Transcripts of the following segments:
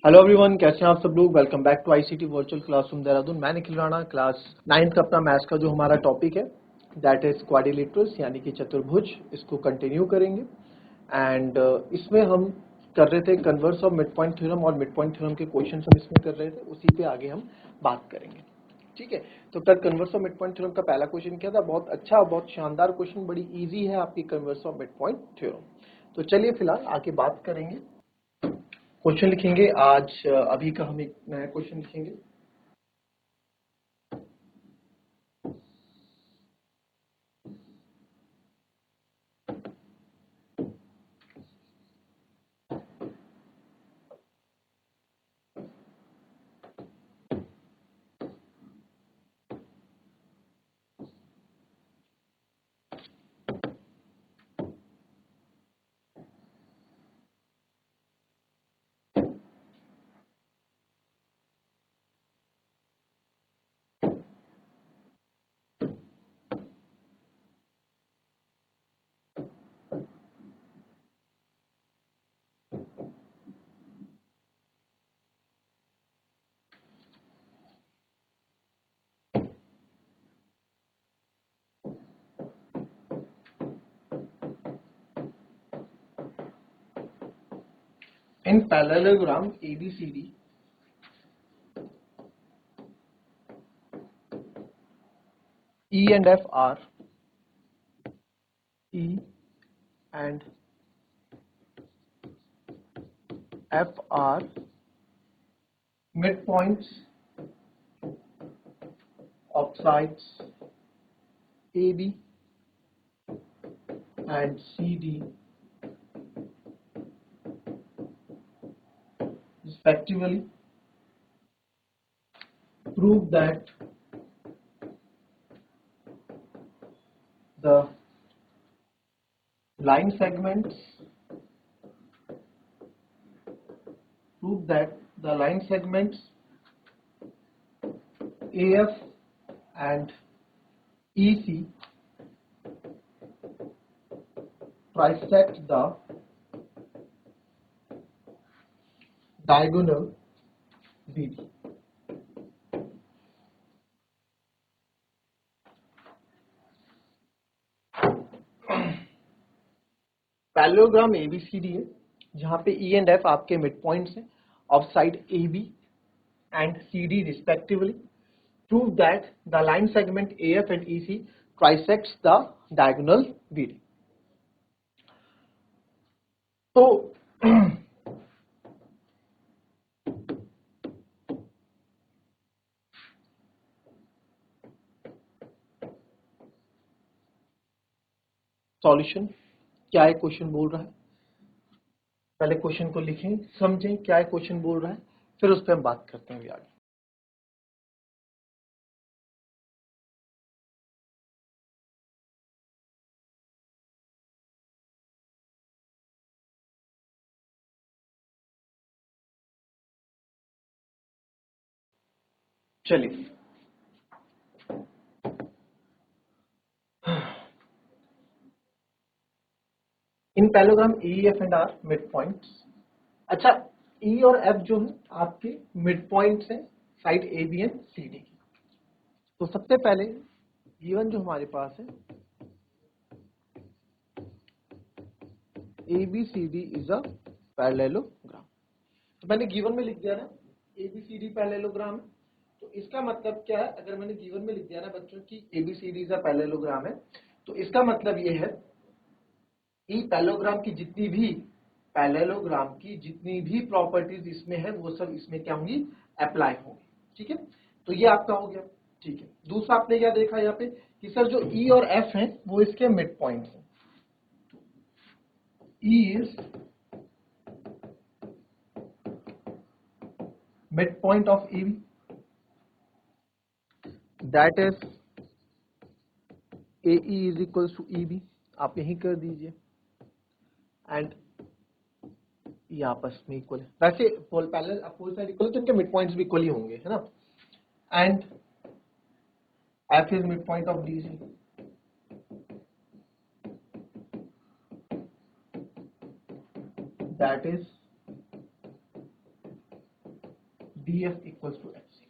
Hello everyone, कैसे हैं आप सब लोग। Welcome back to ICT virtual classroom Dehradun. मैं निखिल राणा, क्लास 9th का अपना मैथ्स का जो हमारा टॉपिक है दैट इज क्वाड्रिलेटरल्स यानी कि चतुर्भुज, इसको कंटिन्यू करेंगे। एंड इसमें हम कर रहे थे converse of mid point theorem, और मिड पॉइंट थ्योरम के क्वेश्चन हम इसमें कर रहे थे, उसी पे आगे हम बात करेंगे। ठीक है, तो कल converse of mid point theorem का पहला क्वेश्चन क्या था। बहुत अच्छा, बहुत शानदार क्वेश्चन, बड़ी ईजी है आपकी converse of mid point theorem. तो चलिए फिलहाल आगे बात करेंगे। क्वेश्चन लिखेंगे आज, अभी का हम एक नया क्वेश्चन लिखेंगे। In parallelogram ABCD, E and F are E and F are midpoints of sides AB and CD respectively. Prove that the line segments AF and EC trisect the diagonal BD. Parallelogram ABCD है, जहां पे E and F आपके mid points हैं of side AB and CD respectively. Prove that the line segment AF and EC trisects the diagonal BD. तो solution क्या है, question बोल रहा है। पहले क्वेश्चन को लिखें, समझें क्या है क्वेश्चन बोल रहा है, फिर उस पर हम बात करते हैं आगे। चलिए, इन parallelogram E, F and R mid points. अच्छा, E और F जो है आपके मिड पॉइंट्स हैं साइड AB एंड CD की। तो सबसे पहले गिवन जो हमारे पास है ABCD इज अ पैरेललोग्राम। तो मैंने गिवन में लिख दिया ना ABCD पैरेललोग्राम है। तो इसका मतलब क्या है, अगर मैंने गिवन में लिख दिया ना बच्चों की ABCD इज अ पैरेललोग्राम है, तो इसका मतलब ये है कि पैरेललोग्राम की जितनी भी प्रॉपर्टीज इसमें है वो सब इसमें क्या होंगी, अप्लाई होंगी। ठीक है, तो ये आपका हो गया। ठीक है, दूसरा आपने क्या देखा यहाँ पे कि सर जो E और F है वो इसके मिड पॉइंट्स हैं। E is midpoint of EB, that is AE is equals to EB, आप यही कर दीजिए। एंड ये आपस में इक्वल है, वैसे पोल पैरेलल अपोज साइड इक्वल, तो इनके मिड पॉइंट्स भी इक्वल ही होंगे, है ना। And F is midpoint of DC, that is DF equals to FC।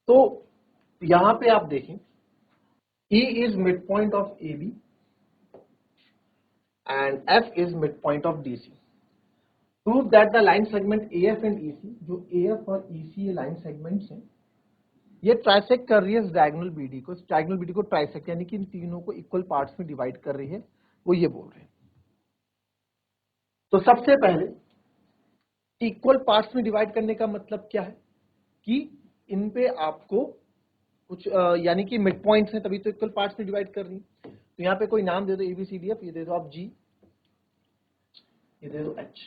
तो यहां पे आप देखें E is midpoint of AB and F is midpoint of DC। Prove that the line segment AF and EC, जो AF और EC ये line segments हैं, ये ट्राइसेक्ट कर रही है डायगोनल BD को, डायगोनल BD को ट्राइसेक्ट यानी कि इन तीनों को इक्वल पार्ट्स में डिवाइड कर रही है, वो ये बोल रहे हैं। तो सबसे पहले इक्वल पार्ट्स में डिवाइड करने का मतलब क्या है कि इन पे आपको कुछ यानी कि मिड पॉइंट्स हैं, तभी तो इक्वल पार्ट्स में डिवाइड कर रही है। तो यहाँ पे कोई नाम दे दो ABCDF, ये दे दो आप G, ये दे दो H।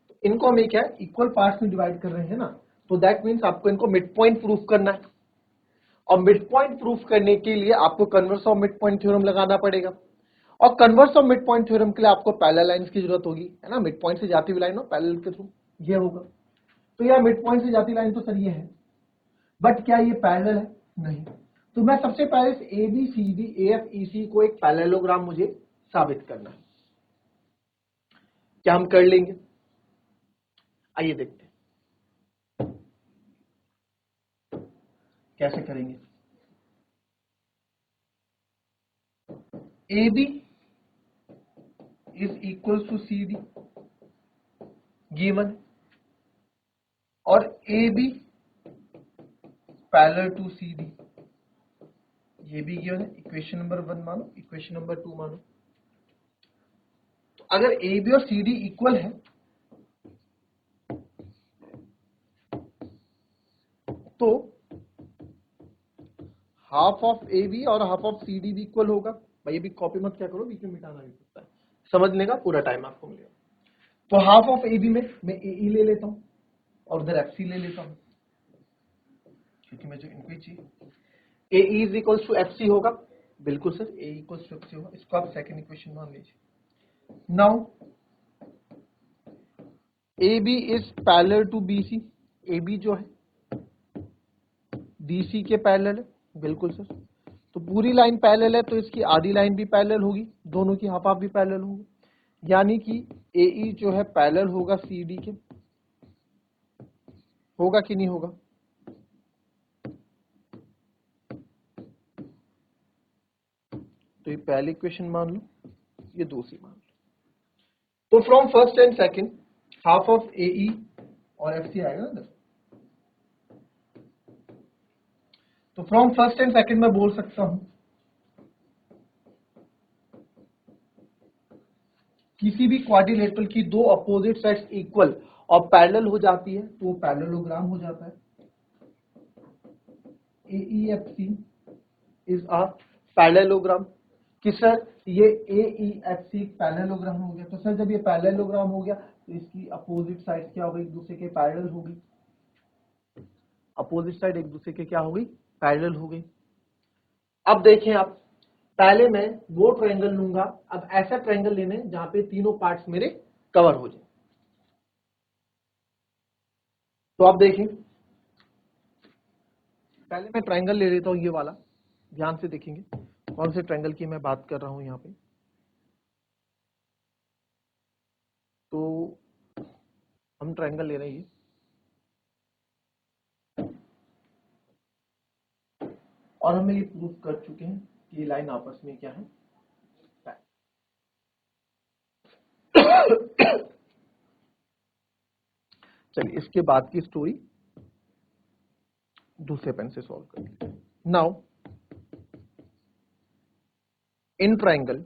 तो इनको हम क्या है इक्वल पार्ट्स में डिवाइड कर रहे हैं ना, तो दैट मीन्स आपको इनको मिड पॉइंट प्रूफ करना है, और मिड पॉइंट प्रूफ करने के लिए आपको converse of mid point theorem लगाना पड़ेगा, और converse of mid point theorem के लिए आपको पैरेलल लाइंस की जरूरत होगी, है ना, मिड पॉइंट से जाती हुई लाइन हो पैरेलल के थ्रू ये होगा। तो यार मिड पॉइंट से जाती लाइन तो सर ये है, बट क्या ये पैरेलल है? नहीं। तो मैं सबसे पहले इस ABCD AF EC को एक पैरेललोग्राम मुझे साबित करना है। क्या हम कर लेंगे? आइए देखते हैं कैसे करेंगे। AB is equals to CD given, और AB पैरेलल टू CD ये भी गिवन है। इक्वेशन नंबर 1 मानो, इक्वेशन नंबर 2 मानो। तो अगर AB और CD इक्वल है तो हाफ ऑफ AB और हाफ ऑफ CD भी इक्वल होगा। भाई ये भी कॉपी मत क्या करो, बीच में मिटाना नहीं पड़ता है, समझने का पूरा टाइम आपको मिलेगा। तो हाफ ऑफ AB में मैं AE ले लेता हूं और उधर FC ले लेता हूं, क्योंकि मुझे इनको ही चाहिए। AE is equals to FC होगा, बिल्कुल sir AE equals to FC होगा, इसको आप सेकंड इक्वेशन मान लीजिए। Now AB is parallel to BC, AB जो है DC के पैरेलल है, बिल्कुल सर। तो पूरी लाइन पैरेलल है तो इसकी आधी लाइन भी पैरेलल होगी, दोनों की हाफ हाफ भी पैरेलल होगी, यानी कि AE जो है पैरेलल होगा CD के, होगा कि नहीं होगा? तो ये पहली इक्वेशन मान लो, ये दूसरी मान लो। तो from first and second half of AE और FC आएगा ना। तो फ्रॉम फर्स्ट एंड सेकंड मैं बोल सकता हूं किसी भी क्वाड्रिलेटरल की दो अपोजिट साइड्स इक्वल और पैरेलल हो जाती है तो वो पैरेललोग्राम हो जाता है। AEFC is a parallelogram. कि सर ये AEFC पैरेललोग्राम हो गया, तो सर जब ये पैरेललोग्राम हो गया तो इसकी अपोजिट साइड क्या हो गई, एक दूसरे के पैरेलल हो गई। अपोजिट साइड एक दूसरे के क्या हो गई, पैरेलल हो गई। अब देखें आप, पहले मैं वो ट्रायंगल लूंगा, अब ऐसा ट्रायंगल लेने जहां पे तीनों पार्ट्स मेरे कवर हो जाए। तो आप देखें पहले मैं ट्रायंगल ले लेता हूं, ये वाला, ध्यान से देखेंगे कौन से ट्रायंगल की मैं बात कर रहा हूं यहां पे। तो हम ट्रायंगल ले रहे हैं ये, और हमें ये प्रूफ कर चुके हैं कि ये लाइन आपस में क्या है, चलिए इसके बाद की स्टोरी दूसरे पेन से सॉल्व करेंगे। नाउ इन ट्रायंगल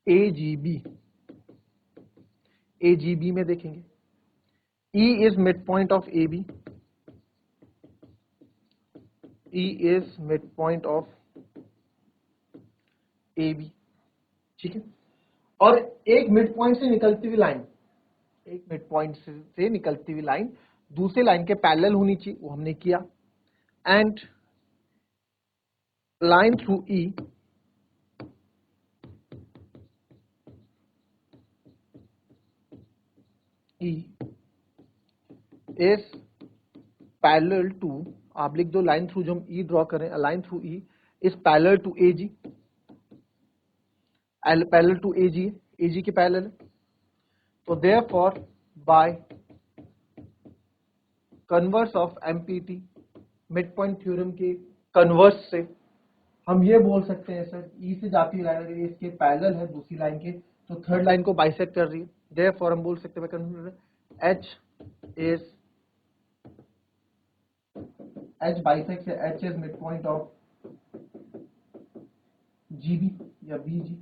AGB में देखेंगे E is mid point of AB, E is mid point of AB, ठीक है। और एक मिड पॉइंट से निकलती हुई लाइन, एक मिड पॉइंट से निकलती हुई लाइन दूसरे लाइन के पैरेलल होनी चाहिए, वो हमने किया। And line through E is parallel to, आप लिख दो लाइन थ्रू जो हम E ड्रॉ करें, line through E is parallel to AG, parallel to AG, AG के पैरेलल है। तो therefore by converse of MPT mid point theorem के कन्वर्स से हम ये बोल सकते हैं सर, ई से जाती हुई लाइन अगर इसके पैरेलल है दूसरी लाइन के तो थर्ड लाइन को बाइसेक्ट कर रही है। देयरफॉर हम बोल सकते हैं H बाइसेक्ट है, H is mid point of GB या BG।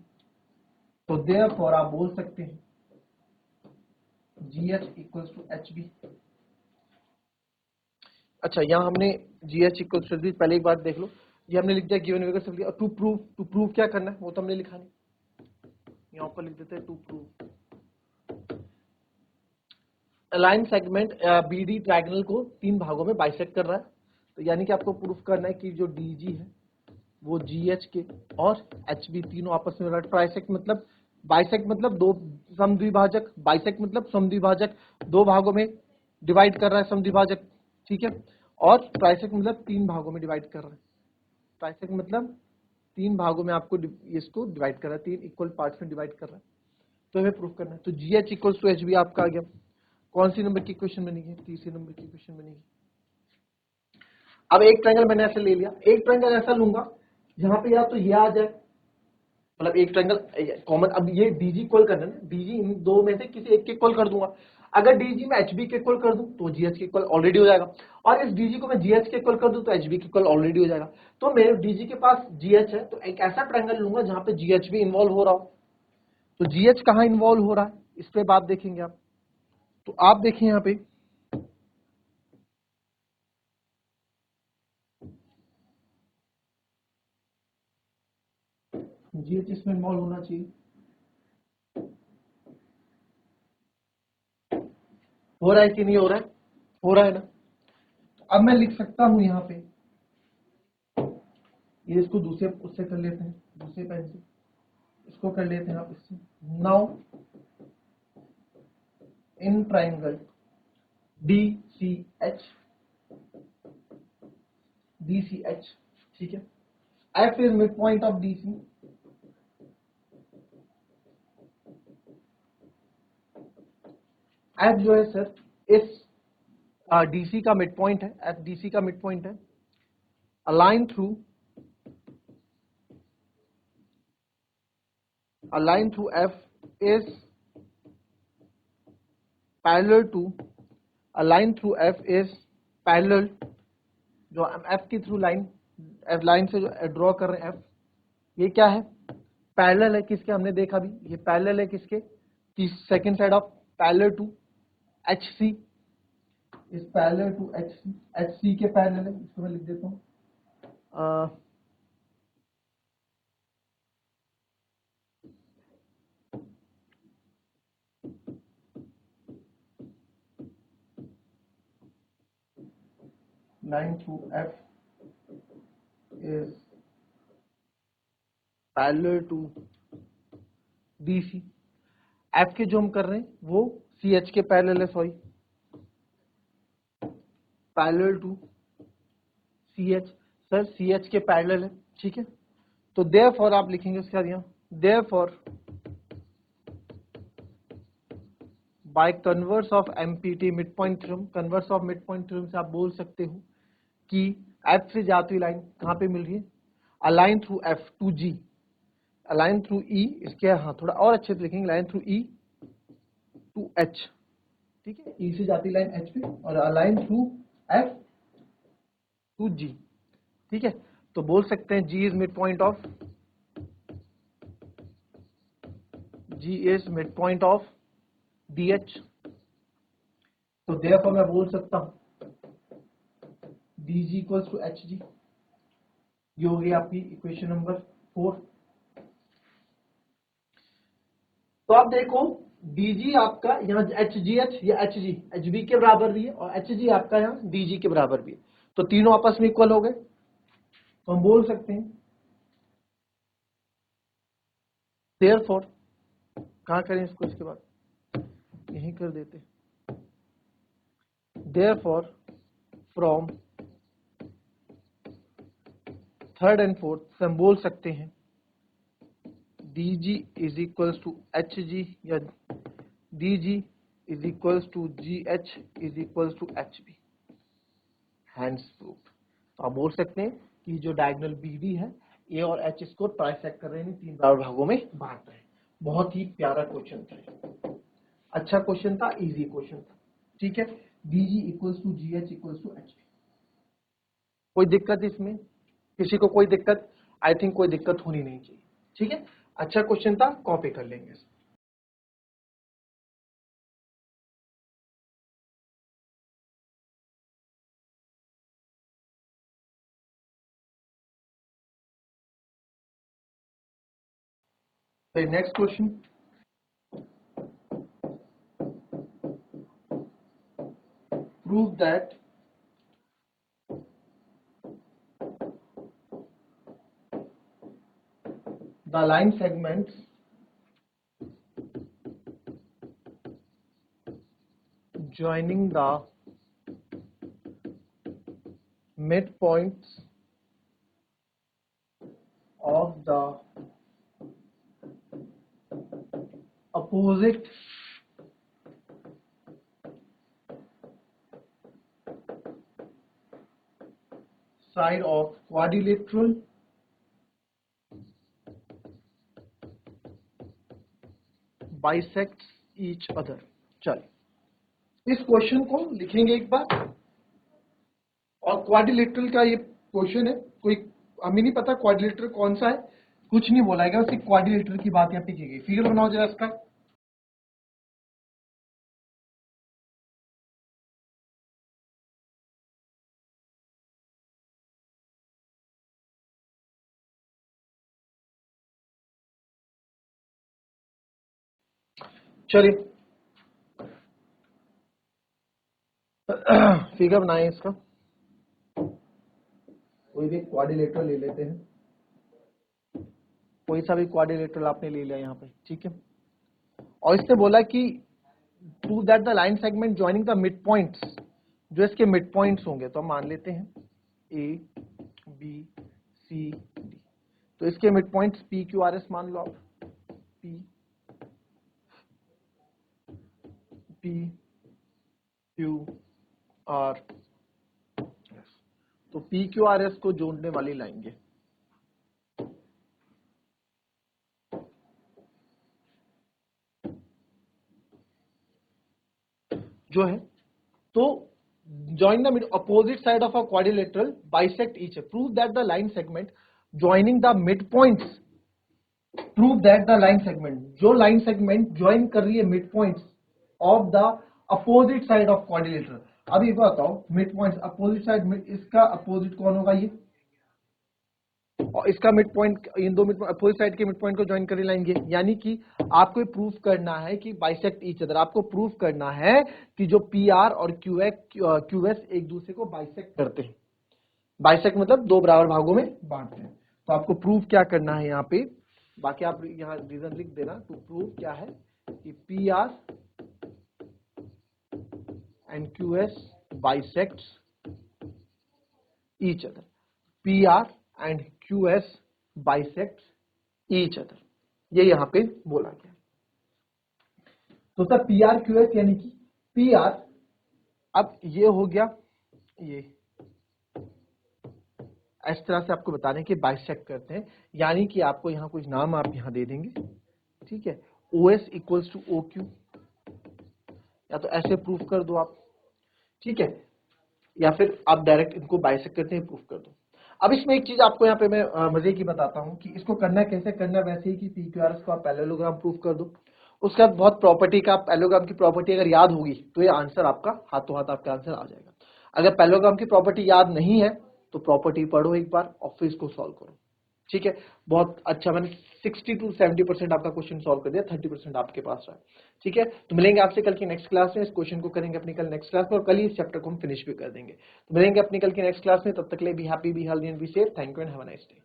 तो देयरफॉर आप बोल सकते हैं GH इक्वल्स टू HB। अच्छा, यहाँ हमने GH इक्वल्स टू HB, पहले एक बात देख लो, ये हमने लिख दिया गिवन वेक्टर से लिया। टू प्रूव क्या करना है वो तो हमने लिखा नहीं, यहाँ पर लिख देते हैं to prove a line segment BD triangle को 3 भागों में बाइसेक्ट कर रहा है। तो यानी कि आपको प्रूफ करना है कि जो DG है वो GH के और HB तीनों आपस में ट्राइसेक्ट मतलब बाइसेक्ट मतलब दो समद्विभाजक, बाइसेक्ट मतलब समद्विभाजक, 2 भागों में डिवाइड कर रहा है समद्विभाजक, ठीक है। और ट्राइसेक्ट मतलब 3 भागों में डिवाइड कर रहा है। ट्राइसेक्ट मतलब 3 भागों में आपको इसको डिवाइड कर रहा है, 3 इक्वल पार्ट्स में डिवाइड कर रहा है। तो हमें प्रूफ करना है। तो GH इक्वल्स टू HB आपका आ गया। कौन सी नंबर की इक्वेशन बनेगी? तीसरी नंबर की इक्वेशन बनेगी। अब एक ट्रायंगल मैंने ऐसे ले लिया, एक ट्रायंगल ऐसा लूंगा जहां पे या तो ये आ जाए, मतलब एक ट्रायंगल कॉमन। अब ये DG इक्वल करना है, DG इन दो में से किसी एक के इक्वल कर दूंगा। अगर DG में HB के इक्वल कर दूं तो GH के इक्वल ऑलरेडी हो जाएगा, और इस DG को मैं GH के इक्वल कर दूं तो HB के इक्वल ऑलरेडी हो जाएगा। तो मेरे DG के पास GH है, तो एक ऐसा ट्रायंगल लूंगा जहां पे GH भी इन्वॉल्व हो रहा हो। तो GH कहाँ इन्वॉल्व हो रहा है इस पे बात देखेंगे आप। तो आप देखिए यहाँ पे GH इसमें इन्वॉल्व होना चाहिए, हो रहा है कि नहीं हो रहा है? हो रहा है ना। तो अब मैं लिख सकता हूं यहाँ पे, ये इसको दूसरे उससे कर लेते हैं, दूसरे पेन से इसको कर लेते हैं आप इससे। नाउ इन ट्राइंगल DCH, ठीक है, F is mid point of DC, F जो है सर इस DC का मिड पॉइंट है, F DC का मिड पॉइंट है। A line through F is parallel to a line through F is parallel, जो हम F की थ्रू लाइन, F लाइन से जो ड्रॉ कर रहे हैं F, ये क्या है? पैरेलल है किसके? हमने देखा भी, ये पैरेलल है किसके? Second side of parallel to HC, इस पैरेलल टू HC के पैरेलल है। इसको मैं लिख देता हूँ line through F is parallel to DC। F के जो हम कर रहे हैं वो CH के पैरेलल है, sorry, parallel to CH, sir CH के पैरेलल है, ठीक है। तो देयरफॉर आप लिखेंगे उसके बाद यहाँ, therefore by converse of MPT mid point theorem, converse of mid point theorem से आप बोल सकते हो कि F से जाती हुई लाइन कहाँ पे मिल रही है? A line through F to G, a line through E, इसके हाँ थोड़ा और अच्छे से लिखेंगे, line through E to H, ठीक है, E से जाती लाइन H पे और a line through F to G, ठीक है। तो बोल सकते हैं G is mid point of, G is mid point of DH। तो देयरफॉर मैं बोल सकता हूं DG इक्वल्स टू HG। ये हो गई आपकी इक्वेशन नंबर 4। तो आप देखो DG आपका यहाँ HGH या HG HB के बराबर भी है और HG आपका यहाँ DG के बराबर भी है, तो तीनों आपस में इक्वल हो गए। तो हम बोल सकते हैं देयरफॉर, कहाँ करें इसको, इसके बाद यही कर देते, therefore from third and fourth से हम बोल सकते हैं dg is equals to hg या dg is equals to gh is equals to hb, hence proof. तो आप बोल सकते हैं कि जो डायगोनल BD है A और H इसको ट्राइसेक्ट कर रहे हैं, तीन बराबर भागों में बांट रहे हैं। बहुत ही प्यारा क्वेश्चन था, अच्छा क्वेश्चन था, इजी क्वेश्चन था, ठीक है। dg equals to gh equals to hb। कोई दिक्कत इसमें, किसी को कोई दिक्कत? आई थिंक कोई दिक्कत होनी नहीं चाहिए, ठीक है। अच्छा क्वेश्चन था, कॉपी कर लेंगे। The next question, prove that the line segments joining the midpoints of the opposite side of quadrilateral bisects each other। चलिए इस क्वेश्चन को लिखेंगे एक बार, और क्वाड्रिलेटरल का ये क्वेश्चन है, कोई हमें नहीं पता क्वाड्रिलेटरल कौन सा है, कुछ नहीं बोला गया, सिर्फ क्वाड्रिलेटरल की बात यहाँ पे की गई। फिगर बनाओ जरा इसका। चलिए फिगर बनाए इसका, कोई भी क्वाड्रिलेटरल ले लेते हैं, कोई सा भी क्वाड्रिलेटरल आपने ले लिया यहाँ पे, ठीक है। और इसने बोला कि prove that the line segment joining the mid points, जो इसके मिड पॉइंट्स होंगे, तो हम मान लेते हैं A B C D, तो इसके mid points P Q R S मान लो आप, P Q R S, तो P Q R S को जोड़ने वाली लाइन जो है, तो join the opposite side of a quadrilateral bisect each, prove that the line segment joining the midpoints, prove that the line segment, जो line segment join कर रही है midpoints of the opposite side of quadrilateral। अब ये बताओ midpoints opposite side में, इसका opposite कौन होगा ये, और इसका मिड पॉइंट, इन दो मिड अपोजिट साइड के मिड पॉइंट को ज्वाइन कर लाएंगे, यानी कि आपको प्रूफ करना है कि बाइसेक्ट ईच अदर। आपको प्रूफ करना है कि जो PR और QS एक दूसरे को बाइसेक्ट करते हैं। बाइसेक्ट मतलब दो बराबर भागों में बांटते हैं। तो आपको प्रूफ क्या करना है यहाँ पे, बाकी आप यहाँ रीजन लिख देना। तो प्रूफ क्या है कि PR and QS bisects each other, PR and QS bisects each other, ये यहां पे बोला गया। तो सर PR QS यानी कि PR, अब ये हो गया, ये इस तरह से आपको बताने के बाइसेक्ट करते हैं, यानी कि आपको यहां कुछ नाम आप यहां दे देंगे, ठीक है। OS इक्वल्स टू OQ, या तो ऐसे प्रूफ कर दो आप, ठीक है, या फिर आप डायरेक्ट इनको बाइसेक्ट करते हैं प्रूफ कर दो। अब इसमें एक चीज आपको यहाँ पे मैं मजे की बताता हूँ कि इसको करना कैसे करना, वैसे ही कि PQRS को आप पैरेललोग्राम प्रूफ कर दो, उसके बाद बहुत प्रॉपर्टी का, पैरेललोग्राम की प्रॉपर्टी अगर याद होगी तो ये आंसर आपका हाथों हाथ आपका आंसर आ जाएगा। अगर पैरेललोग्राम की प्रॉपर्टी याद नहीं है तो प्रॉपर्टी पढ़ो एक बार और फिर इसको सॉल्व करो, ठीक है। बहुत अच्छा, मैंने 60 to 70% आपका क्वेश्चन सॉल्व कर दिया, 30% आपके पास रहा, ठीक है। तो मिलेंगे आपसे कल की नेक्स्ट क्लास में, इस क्वेश्चन को करेंगे अपनी कल नेक्स्ट क्लास में, और कल ही इस चैप्टर को हम फिनिश भी कर देंगे। तो मिलेंगे अपनी कल की नेक्स्ट क्लास में, तब तक के लिए be happy, be healthy and be safe. Thank you and have a nice day.